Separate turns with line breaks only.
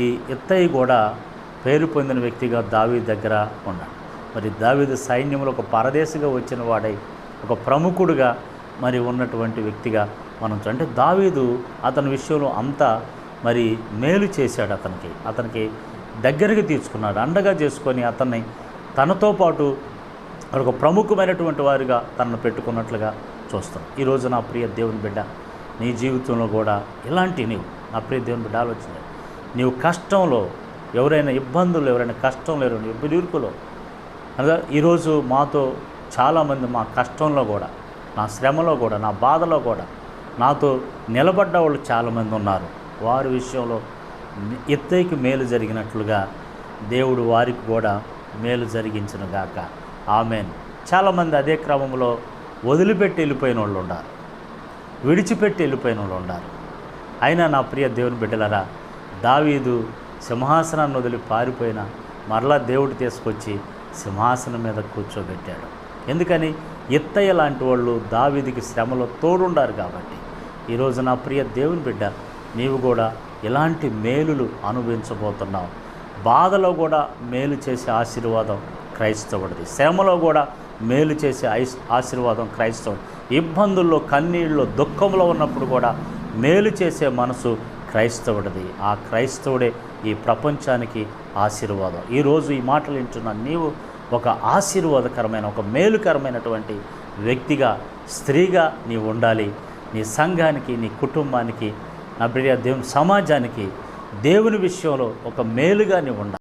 ఈ ఇత్తయి కూడా పేరు పొందిన వ్యక్తిగా దావీదు దగ్గర ఉన్నాడు. మరి దావీదు సైన్యంలో ఒక పరదేశిగా వచ్చిన వాడై ఒక ప్రముఖుడుగా మరి ఉన్నటువంటి వ్యక్తిగా మనం అంటే దావీదు అతని విషయంలో అంతా మరి మేలు చేశాడు. అతనికి దగ్గరికి తీర్చుకున్నాడు, అండగా చేసుకొని అతన్ని తనతో పాటు ఒక ప్రముఖమైనటువంటి వారిగా తనను పెట్టుకున్నట్లుగా చూస్తాం. ఈరోజు నా ప్రియ దేవుని బిడ్డ, నీ జీవితంలో కూడా ఇలాంటి నా ప్రియ దేవుని బిడ్డ ఆలోచన, నీవు కష్టంలో ఎవరైనా ఇబ్బందులు, ఎవరైనా కష్టంలో, ఎవరైనా ఇరుకులో అనగా ఈరోజు మాతో చాలామంది మా కష్టంలో కూడా, నా శ్రమలో కూడా, నా బాధలో కూడా నాతో నిలబడ్డ వాళ్ళు చాలామంది ఉన్నారు. వారి విషయంలో ఇత్తయికి మేలు జరిగినట్లుగా దేవుడు వారికి కూడా మేలు జరిగించునుగాక. ఆమేన్. చాలామంది అదే క్రమంలో వదిలిపెట్టి వెళ్ళిపోయిన వాళ్ళు ఉన్నారు, విడిచిపెట్టి వెళ్ళిపోయిన వాళ్ళు ఉన్నారు. అయినా నా ప్రియ దేవుని బిడ్డలరా, దావీదు సింహాసనాన్ని వదిలి పారిపోయిన మరలా దేవుడు తీసుకొచ్చి సింహాసనం మీద కూర్చోబెట్టాడు. ఎందుకని? ఇత్తయ్య లాంటి వాళ్ళు దావీదుకి శ్రమలో తోడుండారు కాబట్టి. ఈరోజు నా ప్రియ దేవుని బిడ్డ, నీవు కూడా ఇలాంటి మేలులు అనుభవించబోతున్నావు. బాధలో కూడా మేలు చేసే ఆశీర్వాదం క్రైస్తవుడిది, శ్రమలో కూడా మేలు చేసే ఆశీర్వాదం క్రైస్తవుడు, ఇబ్బందుల్లో, కన్నీళ్ళలో, దుఃఖంలో ఉన్నప్పుడు కూడా మేలు చేసే మనసు క్రైస్తవుడిది. ఆ క్రైస్తవుడే ఈ ప్రపంచానికి ఆశీర్వాదం. ఈరోజు ఈ మాటలు వింటున్న నీవు ఒక ఆశీర్వాదకరమైన, ఒక మేలుకరమైనటువంటి వ్యక్తిగా, స్త్రీగా నీవు ఉండాలి. నీ సంఘానికి, నీ కుటుంబానికి, నా ప్రియ దేవుని సమాజానికి దేవుని విషయంలో ఒక మేలుగా నీవు ఉండాలి.